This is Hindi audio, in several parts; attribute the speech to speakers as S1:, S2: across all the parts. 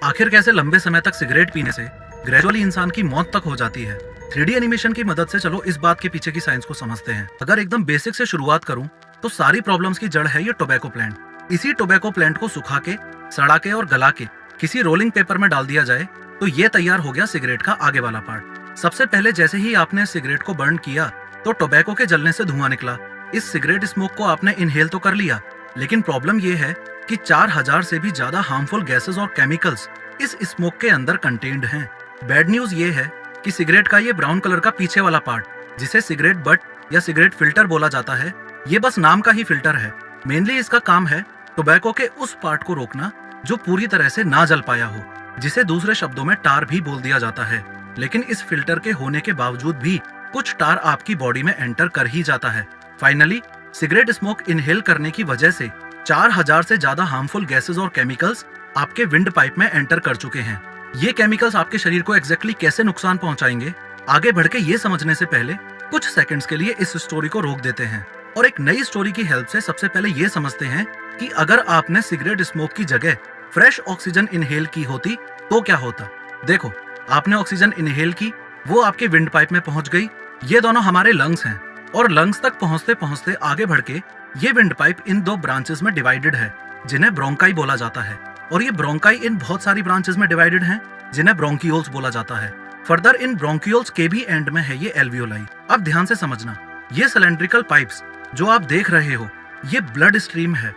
S1: आखिर कैसे लंबे समय तक सिगरेट पीने से ग्रेजुअली इंसान की मौत तक हो जाती है। 3D एनिमेशन की मदद से चलो इस बात के पीछे की साइंस को समझते हैं। अगर एकदम बेसिक से शुरुआत करूं तो सारी प्रॉब्लम्स की जड़ है ये टोबैको प्लांट। इसी टोबैको प्लांट को सुखा के, सड़ा के और गला के किसी रोलिंग पेपर में डाल दिया जाए तो ये तैयार हो गया सिगरेट का आगे वाला पार्ट। सबसे पहले जैसे ही आपने सिगरेट को बर्न किया तो टोबैको के जलने से धुआं निकला। इस सिगरेट स्मोक को आपने इनहेल तो कर लिया, लेकिन प्रॉब्लम ये है कि 4000 से भी ज्यादा हार्मफुल गैसेस और केमिकल्स इस स्मोक के अंदर कंटेन्ड हैं। बैड न्यूज ये है कि सिगरेट का ये ब्राउन कलर का पीछे वाला पार्ट, जिसे सिगरेट बट या सिगरेट फिल्टर बोला जाता है, ये बस नाम का ही फिल्टर है। मेनली इसका काम है टोबैको के उस पार्ट को रोकना जो पूरी तरह से ना जल पाया हो, जिसे दूसरे शब्दों में टार भी बोल दिया जाता है। लेकिन इस फिल्टर के होने के बावजूद भी कुछ टार आपकी बॉडी में एंटर कर ही जाता है। फाइनली सिगरेट स्मोक इनहेल करने की वजह से 4000 से ज्यादा हार्मफुल गैसेस और केमिकल्स आपके विंड पाइप में एंटर कर चुके हैं। ये केमिकल्स आपके शरीर को एग्जैक्टली कैसे नुकसान पहुंचाएंगे, आगे बढ़ के ये समझने से पहले कुछ सेकंड्स के लिए इस स्टोरी को रोक देते हैं और एक नई स्टोरी की हेल्प से सबसे पहले ये समझते हैं कि अगर आपने सिगरेट स्मोक की जगह फ्रेश ऑक्सीजन इनहेल की होती तो क्या होता। देखो, आपने ऑक्सीजन इनहेल की, वो आपके विंड पाइप में पहुंच गई। ये दोनों हमारे लंग्स हैं और लंग्स तक पहुंचते पहुंचते आगे बढ़ के ये विंड पाइप इन दो ब्रांचेस में डिवाइडेड है, जिन्हें ब्रोंकाई बोला जाता है। और ये ब्रोंकाई इन बहुत सारी ब्रांचेस में डिवाइडेड हैं, जिन्हें ब्रोंकियोल्स बोला जाता है। फर्दर इन ब्रोंकियोल्स के भी एंड में है ये एल्वियोलाई। अब ध्यान से समझना, ये सिलेंड्रिकल पाइप्स जो आप देख रहे हो, ये ब्लड स्ट्रीम है।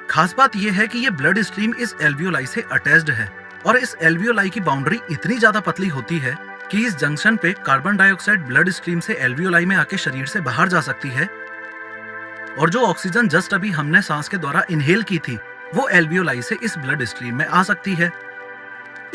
S1: खास बात ये है कि ये ब्लड स्ट्रीम इस एल्वियोलाई से अटैच्ड है और इस एल्वियोलाई की बाउंड्री इतनी ज्यादा पतली होती है कि इस जंक्शन पे कार्बन डाइऑक्साइड ब्लड स्ट्रीम से एल्वियोलाई में आके शरीर से बाहर जा सकती है और जो ऑक्सीजन जस्ट अभी हमने सांस के द्वारा इनहेल की थी वो एल्वियोलाई से इस ब्लड स्ट्रीम में आ सकती है।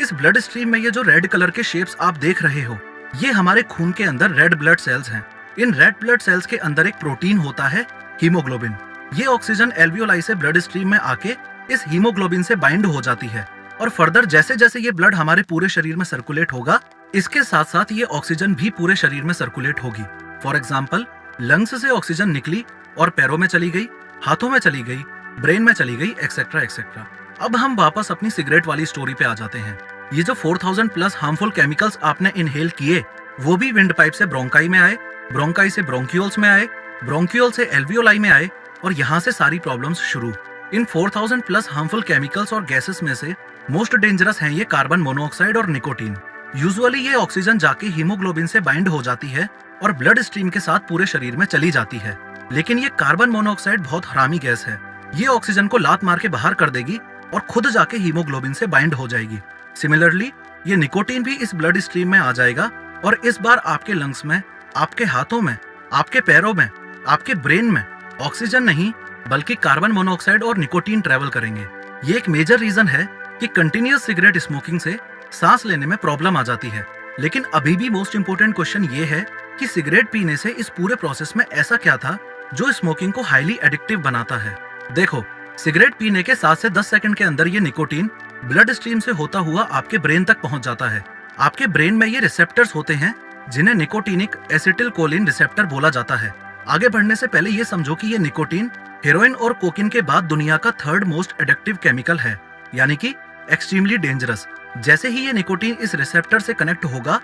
S1: इस ब्लड स्ट्रीम में ये जो रेड कलर के शेप्स आप देख रहे हो, ये हमारे खून के अंदर रेड ब्लड सेल्स हैं। इन रेड ब्लड सेल्स के अंदर एक प्रोटीन होता है, हीमोग्लोबिन। ये ऑक्सीजन एल्वियोलाई से ब्लड स्ट्रीम में आके इस हीमोग्लोबिन से बाइंड हो जाती है और फर्दर जैसे जैसे ये ब्लड हमारे पूरे शरीर में सर्कुलेट होगा, इसके साथ साथ ये ऑक्सीजन भी पूरे शरीर में सर्कुलेट होगी। फॉर एग्जाम्पल, लंग्स से ऑक्सीजन निकली और पैरों में चली गई, हाथों में चली गई, ब्रेन में चली गई, एक्सेट्रा एक्सेट्रा। अब हम वापस अपनी सिगरेट वाली स्टोरी पे आ जाते हैं। ये जो 4000 प्लस हार्मफुल केमिकल्स आपने इनहेल किए, वो भी विंड पाइप से ब्रोंकाई में आए, ब्रोंकाई से ब्रोंकियोल्स में आए, ब्रोंकियोल से एल्वियोलाई में आए और यहाँ से सारी प्रॉब्लम्स शुरू। इन 4000 प्लस हार्मफुल केमिकल्स और गैसेस में से मोस्ट डेंजरस हैं ये कार्बन मोनोऑक्साइड और निकोटीन। यूजुअली ये ऑक्सीजन जाके हीमोग्लोबिन से बाइंड हो जाती है और ब्लड स्ट्रीम के साथ पूरे शरीर में चली जाती है। लेकिन ये कार्बन मोनोऑक्साइड बहुत हरामी गैस है। ये ऑक्सीजन को लात मार के बाहर कर देगी और खुद जाके हीमोग्लोबिन से बाइंड हो जाएगी। सिमिलरली ये निकोटीन भी इस ब्लड स्ट्रीम में आ जाएगा और इस बार आपके लंग्स में, आपके हाथों में, आपके पैरों में, आपके ब्रेन में ऑक्सीजन नहीं बल्कि कार्बन मोनोऑक्साइड और निकोटीन ट्रेवल करेंगे। ये एक मेजर रीजन है कि कंटिन्यूअस सिगरेट स्मोकिंग से सांस लेने में प्रॉब्लम आ जाती है। लेकिन अभी भी मोस्ट इंपोर्टेंट क्वेश्चन ये है कि सिगरेट पीने से इस पूरे प्रोसेस में ऐसा क्या था जो स्मोकिंग को हाईली एडिक्टिव बनाता है। देखो, सिगरेट पीने के 7 से 10 सेकंड के अंदर ये निकोटीन ब्लड स्ट्रीम से होता हुआ आपके ब्रेन तक पहुंच जाता है। आपके ब्रेन में ये रिसेप्टर्स होते हैं जिन्हें निकोटीनिक एसिटिलकोलिन रिसेप्टर बोला जाता है। आगे बढ़ने से पहले ये समझो कि ये निकोटीन हेरोइन और कोकीन के बाद दुनिया का थर्ड मोस्ट एडिक्टिव केमिकल है, यानी कि एक्सट्रीमली डेंजरस। जैसे ही ये निकोटीन इस रिसेप्टर से कनेक्ट होगा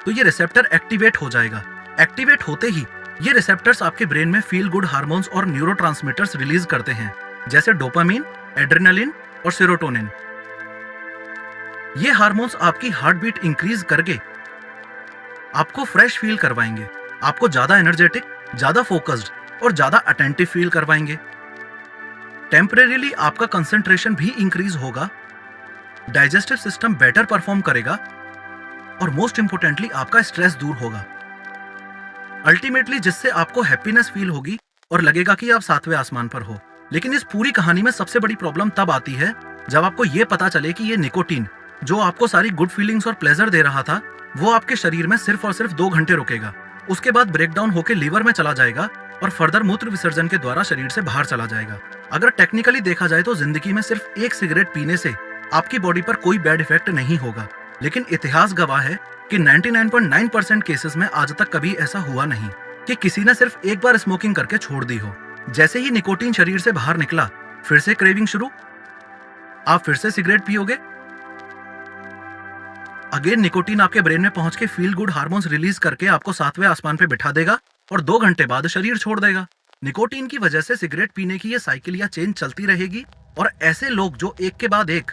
S1: तो ये रिसेप्टर एक्टिवेट हो जाएगा। एक्टिवेट होते ही ये रिसेप्टर्स आपके ब्रेन में फील गुड हार्मोन्स और न्यूरोट्रांसमीटर्स रिलीज करते हैं, जैसे डोपामिन, एड्रेनालिन और सेरोटोनिन। ये हार्मोन्स आपकी हार्ट बीट इंक्रीज करके आपको फ्रेश फील करवाएंगे, आपको ज्यादा एनर्जेटिक, ज्यादा फोकस्ड और ज्यादा अटेंटिव फील करवाएंगे। टेम्परेरीली आपका कंसंट्रेशन भी इंक्रीज होगा, डाइजेस्टिव सिस्टम बेटर परफॉर्म करेगा और मोस्ट इंपोर्टेंटली आपका स्ट्रेस दूर होगा। अल्टीमेटली जिससे आपको हैप्पीनेस फील होगी और लगेगा कि आप 7वें आसमान पर हो। लेकिन इस पूरी कहानी में सबसे बड़ी प्रॉब्लम तब आती है जब आपको ये पता चले कि ये निकोटीन जो आपको सारी गुड फीलिंग्स और प्लेजर दे रहा था, वो आपके शरीर में सिर्फ और सिर्फ 2 घंटे रुकेगा। उसके बाद ब्रेकडाउन होकर लीवर में चला जाएगा और फर्दर मूत्र विसर्जन के द्वारा शरीर से बाहर चला जाएगा। अगर टेक्निकली देखा जाए तो जिंदगी में सिर्फ एक सिगरेट पीने से आपकी बॉडी पर कोई बैड इफेक्ट नहीं होगा, लेकिन इतिहास गवाह है कि 99.9% केसेस में आज तक कभी ऐसा हुआ नहीं कि किसी ने सिर्फ एक बार स्मोकिंग करके छोड़ दी हो। जैसे ही निकोटीन शरीर से बाहर निकला, फिर से क्रेविंग शुरू, आप फिर से सिगरेट पियोगे। अगेन निकोटीन आपके ब्रेन में पहुंच के फील गुड हार्मोन्स रिलीज करके आपको 7वें आसमान पे बिठा देगा और 2 घंटे बाद शरीर छोड़ देगा। निकोटीन की वजह से सिगरेट पीने की ये साइकिल या चेन चलती रहेगी और ऐसे लोग जो एक के बाद एक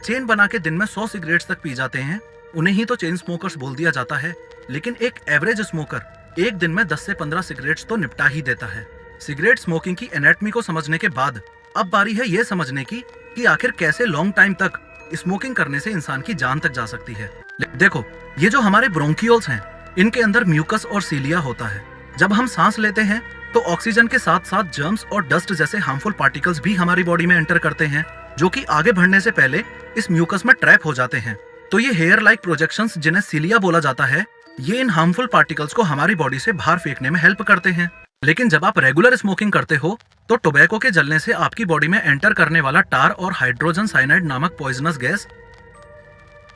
S1: चेन बना के दिन में 100 सिगरेट्स तक पी जाते हैं, उन्हें ही तो चेन स्मोकर्स बोल दिया जाता है। लेकिन एक एवरेज स्मोकर एक दिन में 10 से 15 सिगरेट्स तो निपटा ही देता है। सिगरेट स्मोकिंग की एनाटॉमी को समझने के बाद अब बारी है ये समझने की कि आखिर कैसे लॉन्ग टाइम तक स्मोकिंग करने से इंसान की जान तक जा सकती है। देखो, ये जो हमारे ब्रोंकियोल्स हैं, इनके अंदर म्यूकस और सीलिया होता है। जब हम सांस लेते हैं तो ऑक्सीजन के साथ साथ जर्म्स और डस्ट जैसे हार्मफुल पार्टिकल्स भी हमारी बॉडी में एंटर करते हैं, जो कि आगे बढ़ने से पहले इस म्यूकस में ट्रैप हो जाते हैं। तो ये हेयर लाइक प्रोजेक्शंस, जिन्हें सीलिया बोला जाता है, ये इन हार्मफुल पार्टिकल्स को हमारी बॉडी से बाहर फेंकने में हेल्प करते हैं। लेकिन जब आप रेगुलर स्मोकिंग करते हो तो टोबैको के जलने से आपकी बॉडी में एंटर करने वाला टार और हाइड्रोजन साइनाइड नामक पॉइजनस गैस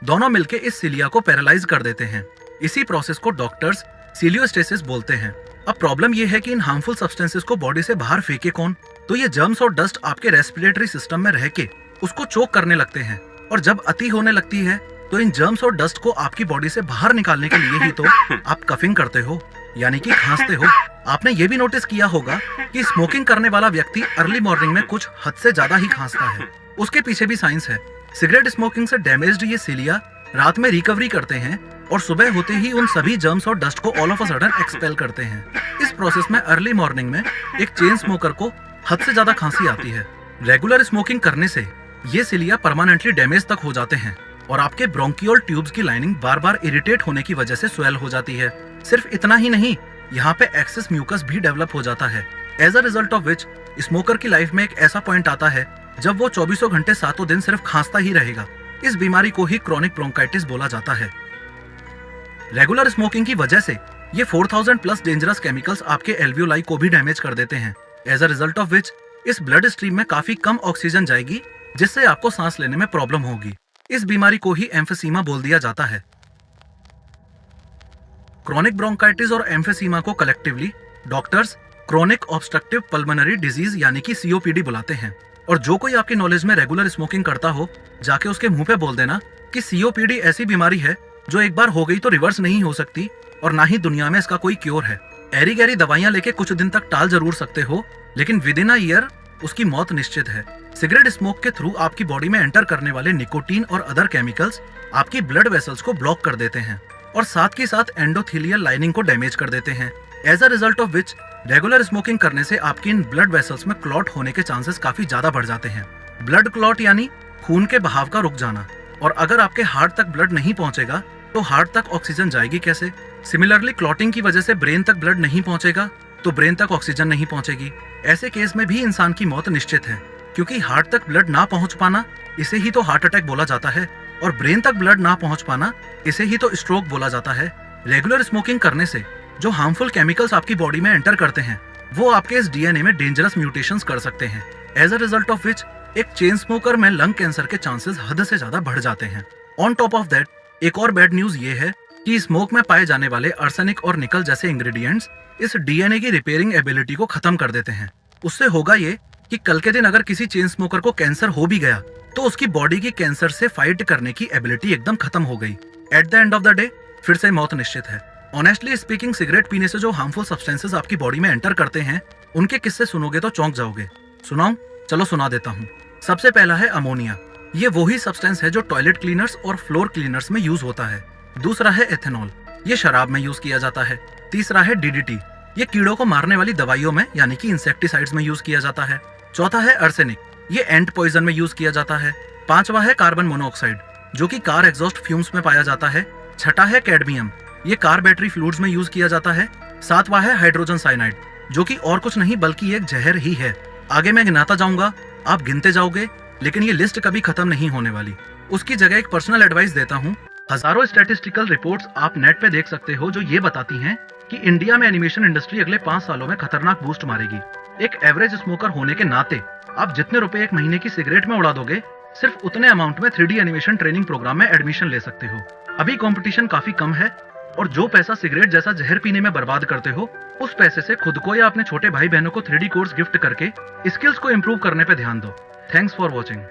S1: दोनों मिलकर इस सीलिया को पैरालाइज कर देते हैं। इसी प्रोसेस को डॉक्टर्स सीलियोस्टेसिस बोलते हैं। अब प्रॉब्लम यह है कि इन हार्मफुल सब्सटेंसेस को बॉडी से बाहर फेंके कौन? तो ये जर्म्स और डस्ट आपके रेस्पिरेटरी सिस्टम में रह के उसको चोक करने लगते हैं, और जब अति होने लगती है तो इन जर्म्स और डस्ट को आपकी बॉडी से बाहर निकालने के लिए ही तो आप कफिंग करते हो, यानी कि खांसते हो। आपने ये भी नोटिस किया होगा कि स्मोकिंग करने वाला व्यक्ति अर्ली मॉर्निंग में कुछ हद से ज्यादा ही खांसता है। उसके पीछे भी साइंस है। सिगरेट स्मोकिंग से डैमेज्ड ये सीलिया रात में रिकवरी करते हैं और सुबह होते ही उन सभी जर्म्स और डस्ट को all of a sudden expel करते हैं। इस प्रोसेस में अर्ली मॉर्निंग में एक चेन स्मोकर को हद से ज्यादा खांसी आती है। रेगुलर स्मोकिंग करने से ये सीलिया परमानेंटली डैमेज तक हो जाते हैं और आपके ब्रोंकियोल ट्यूब्स की लाइनिंग बार बार इरिटेट होने की वजह से स्वेल हो जाती है। सिर्फ इतना ही नहीं, यहाँ पे एक्सेस म्यूकस भी डेवलप हो जाता है। As a result of which smoker की लाइफ में एक ऐसा पॉइंट आता है जब वो 24 घंटे 7 दिन सिर्फ खांसता ही रहेगा। इस बीमारी को ही क्रॉनिक ब्रोंकाइटिस बोला जाता है। रेगुलर स्मोकिंग की वजह से ये 4000 प्लस डेंजरस केमिकल्स आपके एल्वियोलाई को भी डैमेज कर देते हैं। As a result of which इस ब्लड स्ट्रीम में काफी कम ऑक्सीजन जाएगी, जिससे आपको सांस लेने में प्रॉब्लम होगी। इस बीमारी को ही एम्फीसीमा बोल दिया जाता है। क्रोनिक ब्रोंकाइटिस और एम्फीसीमा को collectively doctors chronic obstructive pulmonary disease यानी कि सीओपीडी बुलाते हैं। और जो कोई आपकी नॉलेज में रेगुलर स्मोकिंग करता हो, जाके उसके मुंह पे बोल देना कि सीओपीडी ऐसी बीमारी है जो एक बार हो गई तो रिवर्स नहीं हो सकती और ना ही दुनिया में इसका कोई क्योर है। एरी गैरी दवाइयां लेके कुछ दिन तक टाल जरूर सकते हो, लेकिन विद इन अ ईयर उसकी मौत निश्चित है। सिगरेट स्मोक के थ्रू आपकी बॉडी में एंटर करने वाले निकोटीन और अदर केमिकल्स आपकी ब्लड वेसल्स को ब्लॉक कर देते हैं और साथ ही साथ एंडोथेलियल लाइनिंग को डैमेज कर देते हैं। As a result of which regular smoking करने से आपकी इन ब्लड वेसल्स में क्लॉट होने के चांसेस काफी ज्यादा बढ़ जाते हैं। ब्लड क्लॉट यानी खून के बहाव का रुक जाना। और अगर आपके हार्ट तक ब्लड नहीं पहुंचेगा तो हार्ट तक ऑक्सीजन जाएगी कैसे? सिमिलरली क्लॉटिंग की वजह से ब्रेन तक ब्लड नहीं पहुंचेगा तो ब्रेन तक ऑक्सीजन नहीं पहुंचेगी। ऐसे केस में भी इंसान की मौत निश्चित है, क्योंकि हार्ट तक ब्लड ना पहुंच पाना, इसे ही तो हार्ट अटैक बोला जाता है, और ब्रेन तक ब्लड ना पहुंच पाना, इसे ही तो स्ट्रोक बोला जाता है। रेगुलर स्मोकिंग करने से जो हार्मफुल केमिकल्स आपकी बॉडी में एंटर करते हैं, वो आपके इस डीएनए में डेंजरस म्यूटेशंस कर सकते हैं। As a result of which एक चेन स्मोकर में लंग कैंसर के चांसेस हद से ज्यादा बढ़ जाते हैं। ऑन टॉप ऑफ दैट एक और बैड न्यूज ये है कि स्मोक में पाए जाने वाले आर्सेनिक और निकल जैसे इंग्रेडिएंट्स इस डीएनए की रिपेयरिंग एबिलिटी को खत्म कर देते हैं। उससे होगा ये कि कल के दिन अगर किसी चेन स्मोकर को कैंसर हो भी गया तो उसकी बॉडी की कैंसर से फाइट करने की एबिलिटी एकदम खत्म हो गई। At the end of the day फिर से मौत निश्चित है। ऑनेस्टली स्पीकिंग, सिगरेट पीने से जो हार्मफुल सब्सटेंसेस आपकी बॉडी में एंटर करते हैं, उनके किस्से सुनोगे तो चौंक जाओगे। सुनाऊं? चलो सुना देता हूँ। सबसे पहला है अमोनिया। ये वही सब्सटेंस है जो टॉयलेट क्लीनर्स और फ्लोर क्लीनर्स में यूज होता है। दूसरा है एथेनॉल, ये शराब में यूज किया जाता है। तीसरा है डीडीटी, ये कीड़ों को मारने वाली दवाइयों में यानी कि इंसेक्टिसाइड्स में यूज किया जाता है। चौथा है आर्सेनिक, ये एंट पॉइजन में यूज किया जाता है। पांचवा है कार्बन मोनोऑक्साइड, जो कि कार एग्जॉस्ट फ्यूम्स में पाया जाता है। छठा है कैडमियम, ये कार बैटरी फ्लूइड्स में यूज किया जाता है। सातवां है हाइड्रोजन साइनाइड, जो कि और कुछ नहीं बल्कि एक जहर ही है। आगे मैं गिनाता जाऊंगा, आप गिनते जाओगे, लेकिन ये लिस्ट कभी खत्म नहीं होने वाली। उसकी जगह एक पर्सनल एडवाइस देता हूँ। हजारों स्टैटिस्टिकल रिपोर्ट्स आप नेट पे देख सकते हो जो ये बताती हैं कि इंडिया में एनिमेशन इंडस्ट्री अगले 5 सालों में खतरनाक बूस्ट मारेगी। एक एवरेज स्मोकर होने के नाते आप जितने रुपए एक महीने की सिगरेट में उड़ा दोगे, सिर्फ उतने अमाउंट में 3D एनिमेशन ट्रेनिंग प्रोग्राम में एडमिशन ले सकते हो। अभी कंपटीशन काफी कम है और जो पैसा सिगरेट जैसा जहर पीने में बर्बाद करते हो, उस पैसे से खुद को या अपने छोटे भाई बहनों को 3D कोर्स गिफ्ट करके स्किल्स को इम्प्रूव करने पे ध्यान दो। Thanks for watching.